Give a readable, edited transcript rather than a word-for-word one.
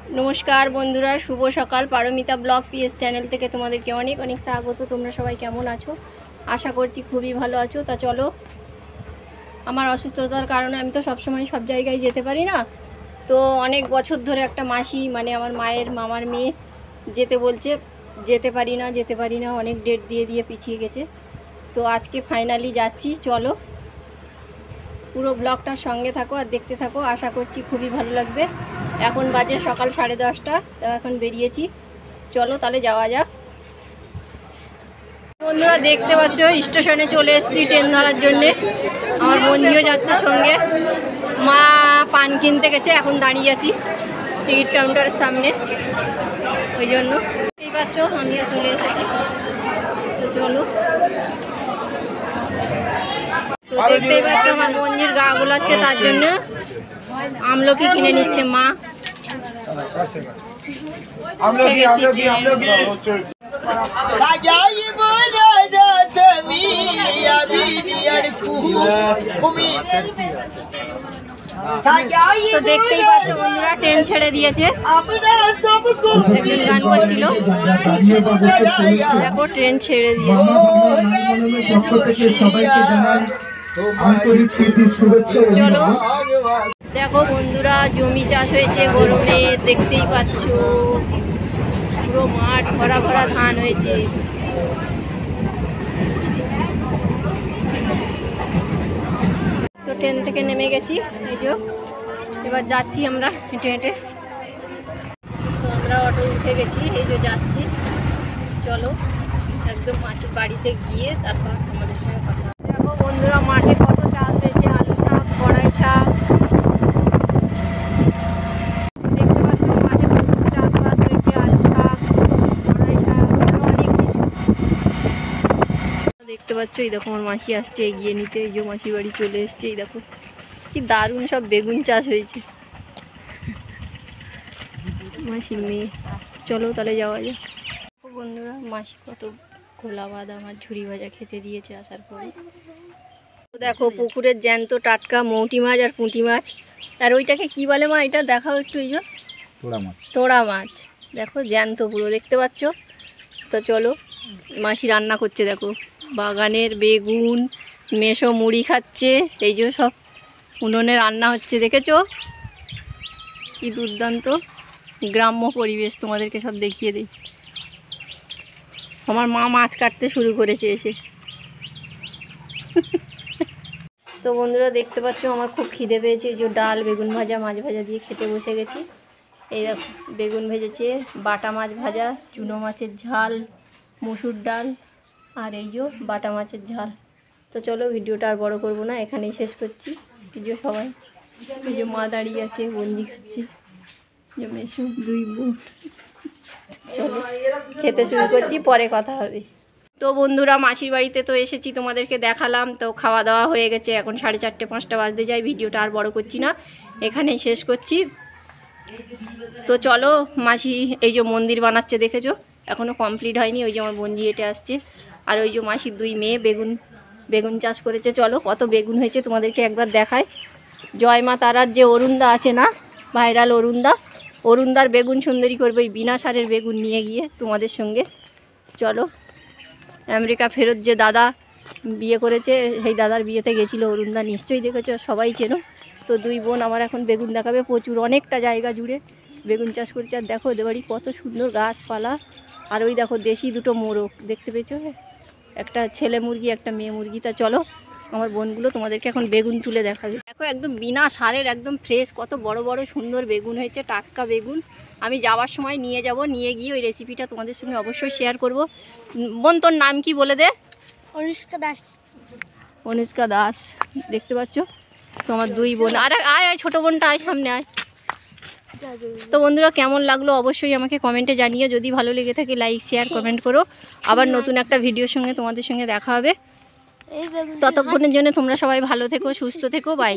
নমস্কার বন্ধুরা, শুভ সকাল। পারমিতা ব্লগ পিএস চ্যানেল থেকে তোমাদেরকে অনেক অনেক স্বাগত। তোমরা সবাই কেমন আছো? আশা করছি খুবই ভালো আছো। তা চলো, আমার অসুস্থতার কারণে আমি তো সবসময় সব জায়গায় যেতে পারি না। তো অনেক বছর ধরে একটা মাসি, মানে আমার মায়ের মামার মেয়ে যেতে বলছে, যেতে পারি না, অনেক ডেট দিয়ে দিয়ে পিছিয়ে গেছে। তো আজকে ফাইনালি যাচ্ছি। চলো, পুরো ব্লগটার সঙ্গে থাকো আর দেখতে থাকো, আশা করছি খুবই ভালো লাগবে। এখন বাজে সকাল 10:30, তো এখন বেরিয়েছি। চলো তাহলে যাওয়া যাক। বন্ধুরা দেখতে পাচ্ছ, স্টেশনে চলে এসেছি ট্রেন ধরার জন্যে। আমার বন্ধুও যাচ্ছে সঙ্গে। মা পান কিনতে গেছে, এখন দাঁড়িয়ে আছি টিকিট কাউন্টারের সামনে, ওই জন্য। দেখতেই পাচ্ছ আমিও চলে এসেছি। তো চলো, তো দেখতেই পাচ্ছ আমার বন্ধুর গা গোলাচ্ছে, তার জন্য আমলকি কিনে নিচ্ছে মা। তো দেখতেই পাচ্ছ বন্ধুরা, ট্রেন ছেড়ে দিয়েছে। একজন গান করছিল, দেখো ট্রেন ছেড়ে দিয়েছে। চলো, দেখো বন্ধুরা, জমি চাষ হয়েছে গরমে, দেখতেই পাচ্ছ পুরো মাঠ ভরা ভরা ধান হয়েছে। তো ট্রেন থেকে নেমে গেছি, এই যে এবার যাচ্ছি আমরা হেঁটে হেঁটে। তো আমরা অটো উঠে গেছি, এই যে যাচ্ছি। চলো একদম মাসির বাড়িতে গিয়ে তারপর আমাদের সঙ্গে কথা। দেখো বন্ধুরা, মাঠে কত চাষ হয়েছে, আলু শাক, কড়াই শাক। দেখতে পাচ্ছ মাঠে প্রচুর চাষবাস হয়েছে, আলু শাক, কড়াই শাক, অনেক কিছু। দেখতে পাচ্ছ, এই দেখো আমার মাসি আসছে এগিয়ে নিতে। এই যে মাসির বাড়ি চলে এসছে। এই দেখো কি দারুণ সব বেগুন চাষ হয়েছে, মাসির মেয়ে। চলো তাহলে যাওয়া যাক। বন্ধুরা, মাসি কত খোলা বাদাম আর ঝুরি ভাজা খেতে দিয়েছে আসার পরে। দেখো পুকুরের জ্যান্ত টাটকা মৌটি মাছ আর পুঁটি মাছ। আর ওইটাকে কি বলে মা? এটা দেখাও একটু। এই যে তোড়া মাছ, দেখো জ্যান্ত পুরো, দেখতে পাচ্ছ। তো চলো, মাসি রান্না করছে। দেখো বাগানের বেগুন, মেশো মুড়ি খাচ্ছে। এই যে সব উনুনে রান্না হচ্ছে, দেখেছো কি দুর্দান্ত গ্রাম্য পরিবেশ। তোমাদেরকে সব দেখিয়ে দিই। আমার মা মাছ কাটতে শুরু করেছে এসে। তো বন্ধুরা দেখতে পাচ্ছ, আমার খুব খিদে পেয়েছে। এই যে ডাল, বেগুন ভাজা, মাছ ভাজা দিয়ে খেতে বসে গেছি। এই দেখো বেগুন ভেজেছে, বাটা মাছ ভাজা, চুনো মাছের ঝাল, মুসুর ডাল, আর এই যে বাটা মাছের ঝাল। তো চলো ভিডিওটা আর বড় করবো না, এখানেই শেষ করছি। এই যে সবাই, এই যে মা দাঁড়িয়ে আছে, বঞ্জি খাচ্ছে, যে মেশো দুই বোন। চলো খেতে শুরু করছি, পরে কথা হবে। তো বন্ধুরা, মাসির বাড়িতে তো এসেছি, তোমাদেরকে দেখালাম। তো খাওয়া দাওয়া হয়ে গেছে, এখন 4:30 5টা বাজতে যায়। ভিডিওটা আর বড় করছি না, এখানেই শেষ করছি। তো চলো, মাসি এই যে মন্দির বানাচ্ছে, দেখেছো, এখনও কমপ্লিট হয়নি। ওই যে আমার বঞ্জি হেঁটে আসছে, আর ওই যে মাসির দুই মেয়ে বেগুন চাষ করেছে। চলো কত বেগুন হয়েছে তোমাদেরকে একবার দেখায়। জয় মা তারার যে অরুণদা আছে না, ভাইরাল অরুণদার বেগুন সুন্দরী করবে ওই বিনা সারের বেগুন নিয়ে গিয়ে তোমাদের সঙ্গে। চলো, আমেরিকা ফেরত যে দাদা বিয়ে করেছে, সেই দাদার বিয়েতে গেছিলো অরুণদা, নিশ্চয়ই দেখেছো, সবাই চেনো। তো দুই বোন আমার এখন বেগুন দেখাবে। প্রচুর অনেকটা জায়গা জুড়ে বেগুন চাষ করছে। আর দেখো ওদের বাড়ি কত সুন্দর গাছপালা। আর ওই দেখো দেশি দুটো মোরগ দেখতে পেয়েছো, একটা ছেলে মুরগি, একটা মেয়ে মুরগি। তা চলো, আমার বোনগুলো তোমাদেরকে এখন বেগুন তুলে দেখাবে। দেখো একদম বিনা সারের, একদম ফ্রেশ, কত বড় বড় সুন্দর বেগুন হয়েছে, টাটকা বেগুন। আমি যাওয়ার সময় নিয়ে যাব, নিয়ে গিয়ে ওই রেসিপিটা তোমাদের সঙ্গে অবশ্যই শেয়ার করব। বোন তোর নাম কি বলে দে? অনুষ্কা দাস। অনুষ্কা দাস, দেখতে পাচ্ছ। তো আমার দুই বোন, আর আয় আয় ছোটো বোনটা আয়, সামনে আয়। তো বন্ধুরা, কেমন লাগলো অবশ্যই আমাকে কমেন্টে জানিয়ে। যদি ভালো লেগে থাকে লাইক শেয়ার কমেন্ট করো। আবার নতুন একটা ভিডিওর সঙ্গে তোমাদের সঙ্গে দেখা হবে। ততক্ষণের জন্য তোমরা সবাই ভালো থেকো, সুস্থ থেকো, বাই।